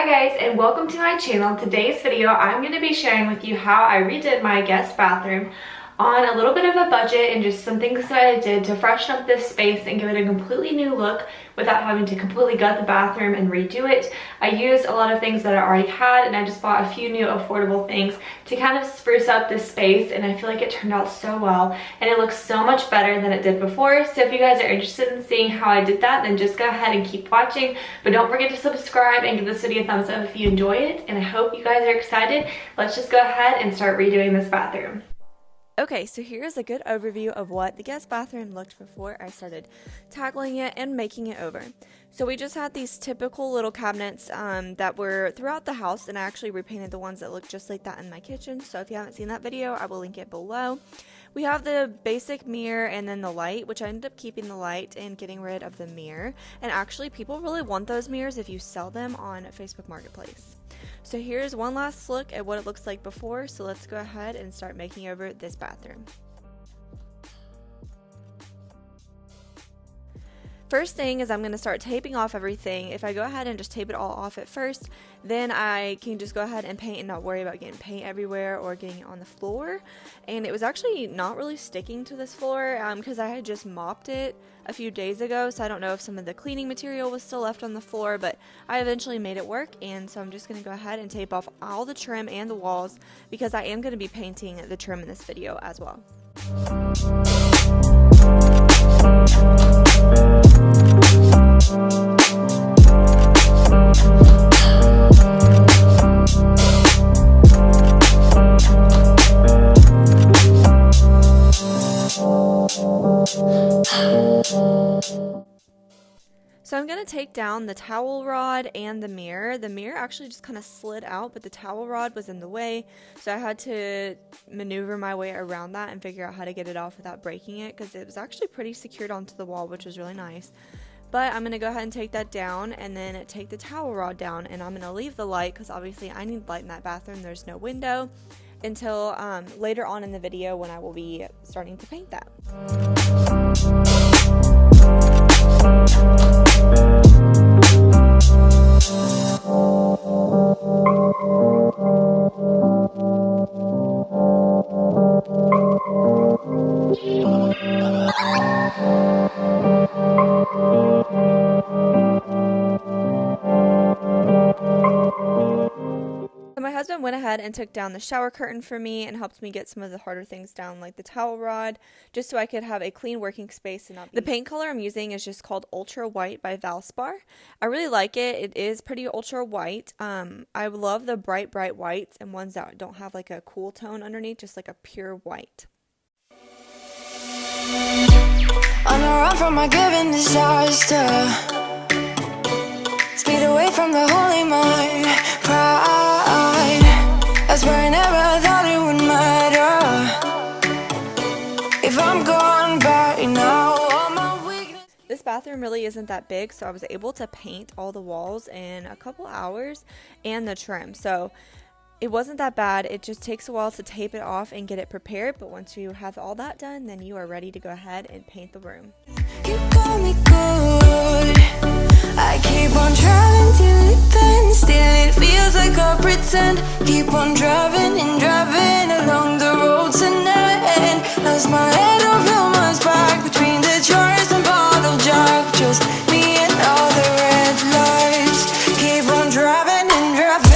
Hi guys, and welcome to my channel. Today's video I'm going to be sharing with you how I redid my guest bathroom on a little bit of a budget and just some things that I did to freshen up this space and give it a completely new look without having to completely gut the bathroom and redo it. I used a lot of things that I already had, and I just bought a few new affordable things to kind of spruce up this space, and I feel like it turned out so well and it looks so much better than it did before. So if you guys are interested in seeing how I did that, then just go ahead and keep watching, but don't forget to subscribe and give this video a thumbs up if you enjoy it, and I hope you guys are excited. Let's just go ahead and start redoing this bathroom. Okay, so here's a good overview of what the guest bathroom looked before I started tackling it and making it over. So we just had these typical little cabinets that were throughout the house, and I actually repainted the ones that look just like that in my kitchen. So if you haven't seen that video, I will link it below. We have the basic mirror and then the light, which I ended up keeping the light and getting rid of the mirror. And actually, people really want those mirrors if you sell them on Facebook Marketplace. So here's one last look at what it looks like before. So let's go ahead and start making over this bathroom. First thing is I'm going to start taping off everything. If I go ahead and just tape it all off at first, then I can just go ahead and paint and not worry about getting paint everywhere or getting it on the floor. And it was actually not really sticking to this floor because I had just mopped it a few days ago, so I don't know if some of the cleaning material was still left on the floor, but I eventually made it work. And so I'm just going to go ahead and tape off all the trim and the walls because I am going to be painting the trim in this video as well. So I'm going to take down the towel rod and the mirror. The mirror actually just kind of slid out, but the towel rod was in the way. So I had to maneuver my way around that and figure out how to get it off without breaking it, because it was actually pretty secured onto the wall, which was really nice. But I'm going to go ahead and take that down and then take the towel rod down, and I'm going to leave the light because obviously I need light in that bathroom. There's no window until later on in the video when I will be starting to paint that. My husband went ahead and took down the shower curtain for me and helped me get some of the harder things down, like the towel rod, just so I could have a clean working space. And the paint color I'm using is just called Ultra White by Valspar. I really like it. It is pretty ultra white. I love the bright whites and ones that don't have like a cool tone underneath, just like a pure white. On the run from my given disaster, speed away from the holy mind, pride. I swear I never thought it would matter if I'm gone by now. All my weakness. This bathroom really isn't that big, so I was able to paint all the walls in a couple hours and the trim. So it wasn't that bad. It just takes a while to tape it off and get it prepared, but once you have all that done, then you are ready to go ahead and paint the room. You got me good. I keep on driving till it bends. Still it feels like I pretend. Keep on driving and driving along the road tonight. Lost my head, don't feel my spark between the jars and bottle jack. Just me and all the red lights. Keep on driving and driving.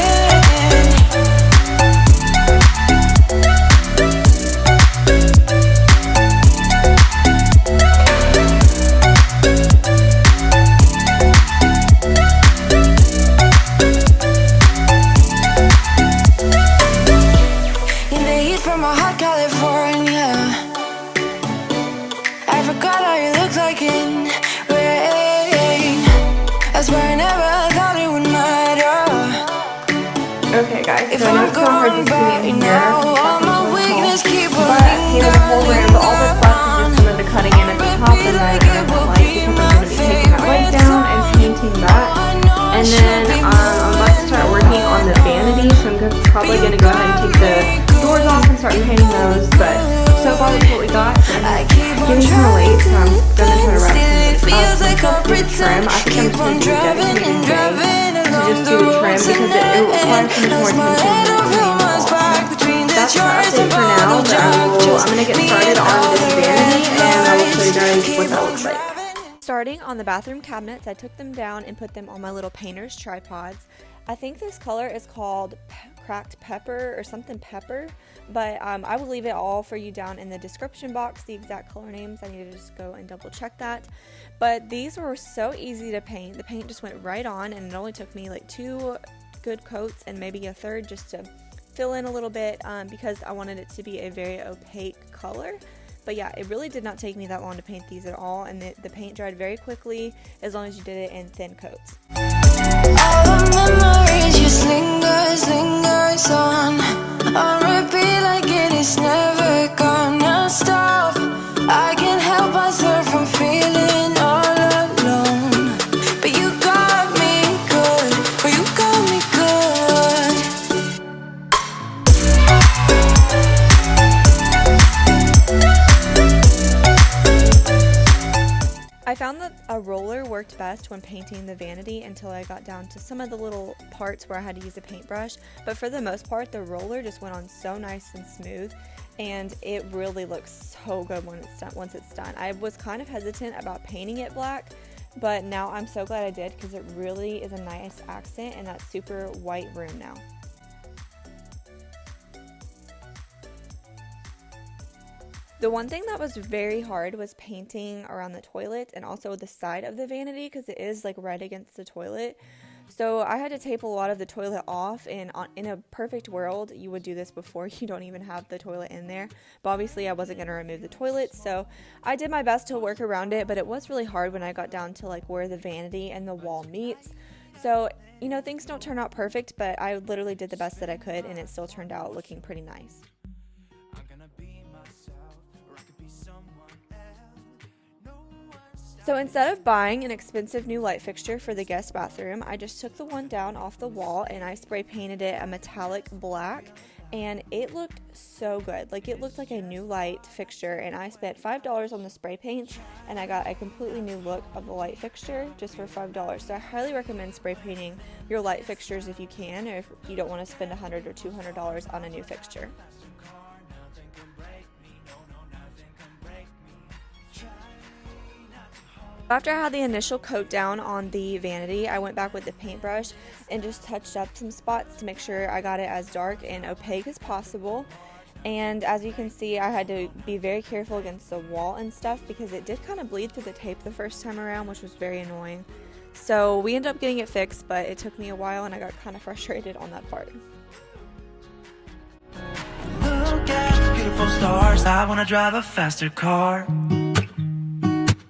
From a hot California, I forgot how you look like in rain. I swear I never thought it would matter. Okay guys, so I know it's so hard to see in here, but here's the whole room, but all that's left is just some of the cutting in at the top, and then I have that light because I'm going to be taking that light down and painting that. And then I'm about to start working on the vanity, so I'm probably going to go ahead and take the doors off and start painting those, but so far that's what we got. And getting kind of late, so I'm going to try to wrap some of this up. So for the trim, I think I'm just going to do a dedicated day to just do the trim because it requires so much more attention than painting the wall. That's our update for now, but I'm going to get started on this vanity and I will show you guys what that looks like. Starting on the bathroom cabinets, I took them down and put them on my little painter's tripods. I think this color is called Cracked Pepper or something pepper, but I will leave it all for you down in the description box, the exact color names. I need to just go and double check that. But these were so easy to paint. The paint just went right on, and it only took me like 2 good coats and maybe a third just to fill in a little bit because I wanted it to be a very opaque color. But yeah, it really did not take me that long to paint these at all, and the paint dried very quickly as long as you did it in thin coats. All the memories just lingers on repeat like it is never gonna stop. I can't help myself from feeling all alone, but you got me good, but you got me good. I found that a roller worked best when painting the vanity until I got down to some of the little parts where I had to use a paintbrush, but for the most part the roller just went on so nice and smooth, and it really looks so good when it's done. Once it's done, I was kind of hesitant about painting it black, but now I'm so glad I did because it really is a nice accent in that super white room now. The one thing that was very hard was painting around the toilet and also the side of the vanity because it is like right against the toilet. So I had to tape a lot of the toilet off, and in a perfect world you would do this before you don't even have the toilet in there. But obviously I wasn't going to remove the toilet, so I did my best to work around it, but it was really hard when I got down to like where the vanity and the wall meets. So, you know, things don't turn out perfect, but I literally did the best that I could and it still turned out looking pretty nice. So instead of buying an expensive new light fixture for the guest bathroom, I just took the one down off the wall and I spray painted it a metallic black, and it looked so good. Like, it looked like a new light fixture, and I spent $5 on the spray paint and I got a completely new look of the light fixture just for $5. So I highly recommend spray painting your light fixtures if you can, or if you don't want to spend $100 or $200 on a new fixture. After I had the initial coat down on the vanity, I went back with the paintbrush and just touched up some spots to make sure I got it as dark and opaque as possible. And as you can see, I had to be very careful against the wall and stuff because it did kind of bleed through the tape the first time around, which was very annoying. So we ended up getting it fixed, but it took me a while and I got kind of frustrated on that part. Look at the beautiful stars, I wanna drive a faster car.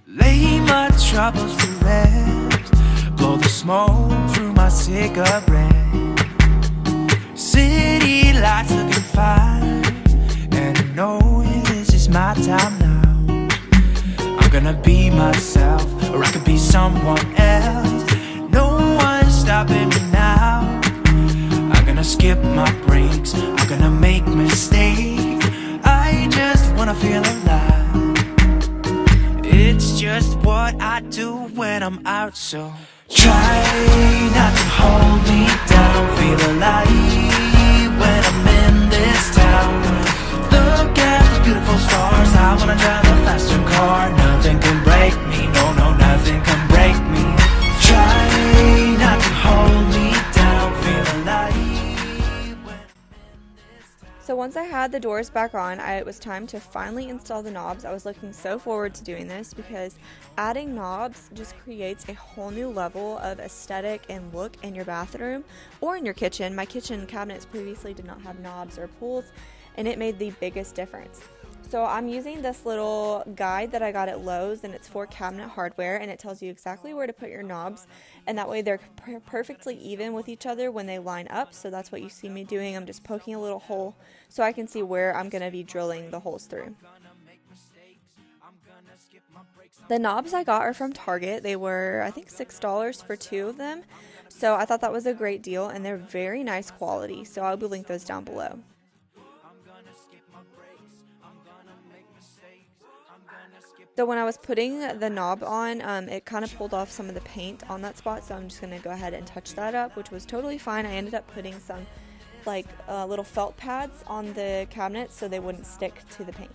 Lay my troubles to rest, blow the smoke through my cigarette. City lights looking fine, and I know this is my time now. I'm gonna be myself, or I could be someone else. No one's stopping me now. I'm gonna skip my breaks, I'm gonna make mistakes. I just wanna feel alive. It's just what I do when I'm out, so try not to hold me down. Feel alive when I'm in this town. Look at those beautiful stars, I wanna drive a faster car. Nothing can break me, no, nothing can break me. Try not to hold me down. Feel alive. So once I had the doors back on, it was time to finally install the knobs. I was looking so forward to doing this because adding knobs just creates a whole new level of aesthetic and look in your bathroom or in your kitchen. My kitchen cabinets previously did not have knobs or pulls, and it made the biggest difference. So I'm using this little guide that I got at Lowe's, and it's for cabinet hardware, and it tells you exactly where to put your knobs, and that way they're perfectly even with each other when they line up. So that's what you see me doing. I'm just poking a little hole so I can see where I'm going to be drilling the holes through. The knobs I got are from Target. They were, I think, $6 for 2 of them. So I thought that was a great deal, and they're very nice quality. So I'll be link those down below. So when I was putting the knob on, it kind of pulled off some of the paint on that spot, so I'm just going to go ahead and touch that up, which was totally fine. I ended up putting some like little felt pads on the cabinets so they wouldn't stick to the paint.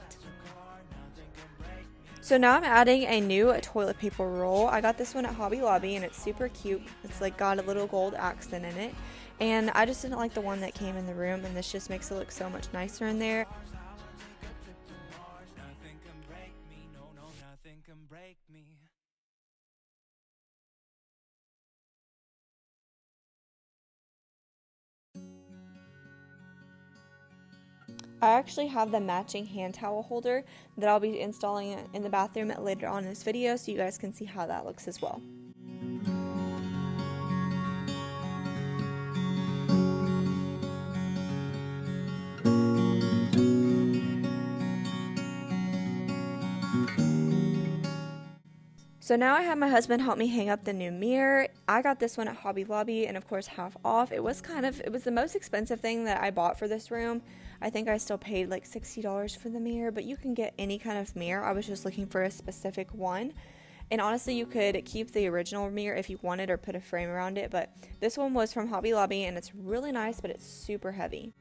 So now I'm adding a new toilet paper roll. I got this one at Hobby Lobby and it's super cute. It's like got a little gold accent in it. And I just didn't like the one that came in the room, and this just makes it look so much nicer in there. I actually have the matching hand towel holder that I'll be installing in the bathroom later on in this video, so you guys can see how that looks as well. So now I have my husband help me hang up the new mirror. I got this one at Hobby Lobby and of course half off. It was the most expensive thing that I bought for this room. I think I still paid like $60 for the mirror, but you can get any kind of mirror. I was just looking for a specific one. And honestly, you could keep the original mirror if you wanted or put a frame around it, but this one was from Hobby Lobby and it's really nice, but it's super heavy.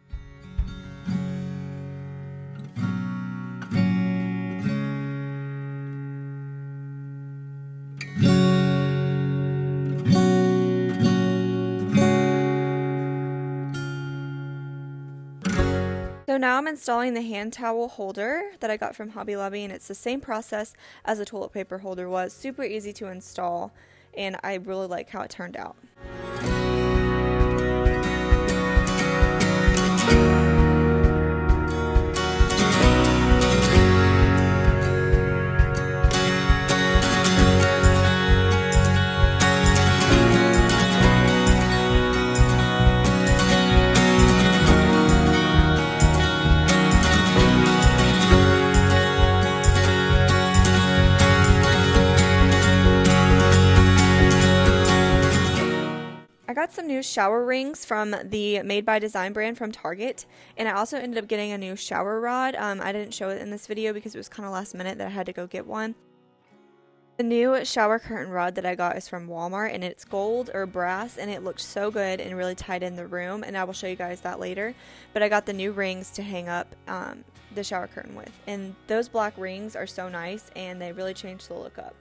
So now I'm installing the hand towel holder that I got from Hobby Lobby, and it's the same process as the toilet paper holder was. Super easy to install, and I really like how it turned out. I got some new shower rings from the Made by Design brand from Target, and I also ended up getting a new shower rod. I didn't show it in this video because it was kind of last minute that I had to go get one. The new shower curtain rod that I got is from Walmart, and it's gold or brass, and it looks so good and really tied in the room, and I will show you guys that later. But I got the new rings to hang up the shower curtain with, and those black rings are so nice, and they really change the look up.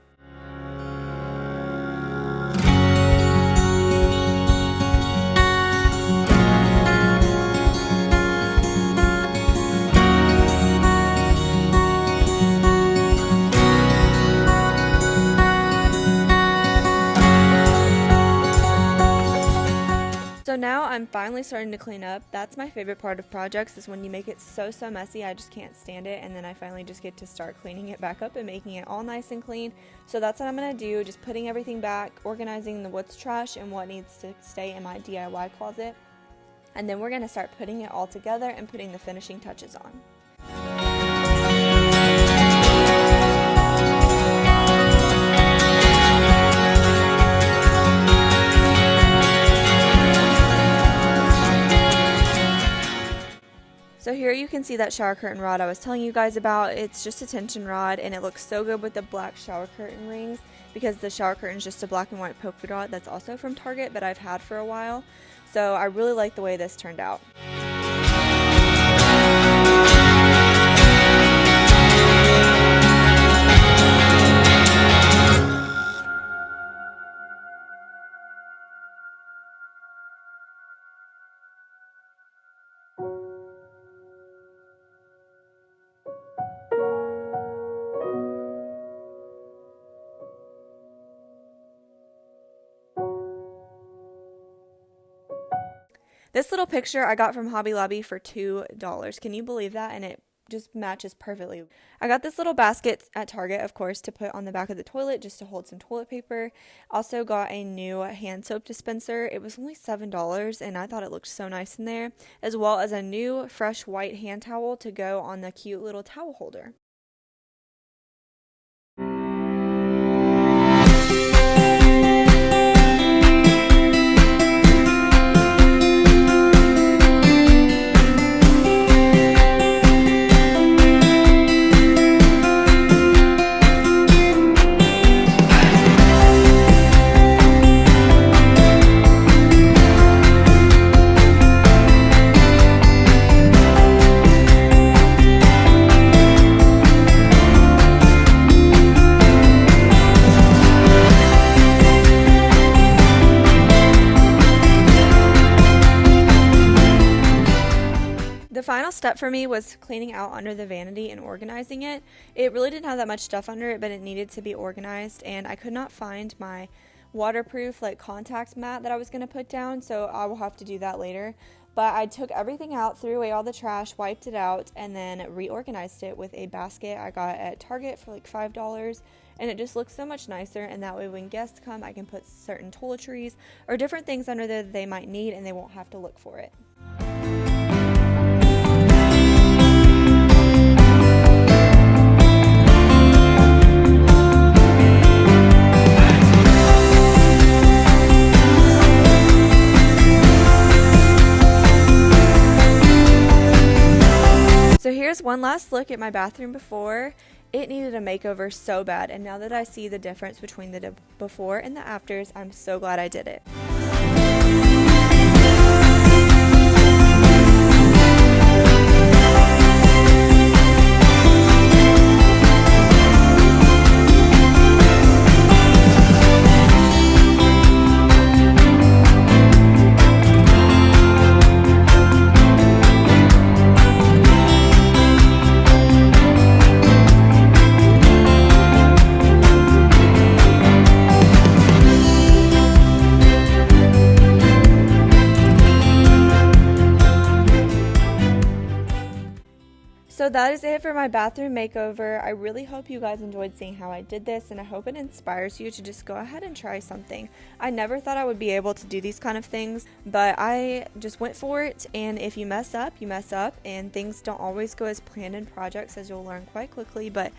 So now I'm finally starting to clean up. That's my favorite part of projects, is when you make it so messy, I just can't stand it, and then I finally just get to start cleaning it back up and making it all nice and clean. So that's what I'm going to do, just putting everything back, organizing what's trash and what needs to stay in my DIY closet. And then we're going to start putting it all together and putting the finishing touches on. So here you can see that shower curtain rod I was telling you guys about. It's just a tension rod, and it looks so good with the black shower curtain rings, because the shower curtain is just a black and white polka dot that's also from Target, but I've had for a while. So I really like the way this turned out. This little picture I got from Hobby Lobby for $2. Can you believe that? And it just matches perfectly. I got this little basket at Target, of course, to put on the back of the toilet just to hold some toilet paper. Also got a new hand soap dispenser. It was only $7, and I thought it looked so nice in there, as well as a new fresh white hand towel to go on the cute little towel holder. The final step for me was cleaning out under the vanity and organizing it. It really didn't have that much stuff under it, but it needed to be organized, and I could not find my waterproof like contact mat that I was going to put down, so I will have to do that later. But I took everything out, threw away all the trash, wiped it out, and then reorganized it with a basket I got at Target for like $5. And it just looks so much nicer, and that way when guests come, I can put certain toiletries or different things under there that they might need, and they won't have to look for it. So here's one last look at my bathroom before. It needed a makeover so bad, and now that I see the difference between the before and the afters, I'm so glad I did it. So that is it for my bathroom makeover. I really hope you guys enjoyed seeing how I did this, and I hope it inspires you to just go ahead and try something. I never thought I would be able to do these kind of things, but I just went for it, and if you mess up, you mess up, and things don't always go as planned in projects, as you'll learn quite quickly, but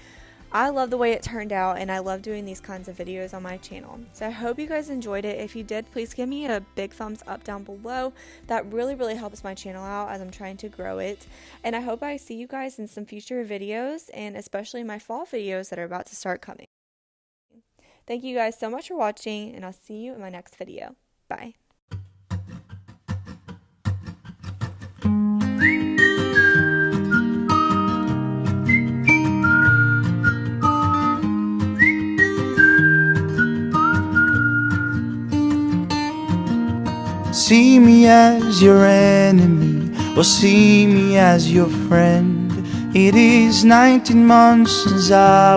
I love the way it turned out, and I love doing these kinds of videos on my channel. So I hope you guys enjoyed it. If you did, please give me a big thumbs up down below. That really helps my channel out as I'm trying to grow it. And I hope I see you guys in some future videos, and especially my fall videos that are about to start coming. Thank you guys so much for watching, and I'll see you in my next video. Bye. See me as your enemy, or see me as your friend. It is 19 months since I was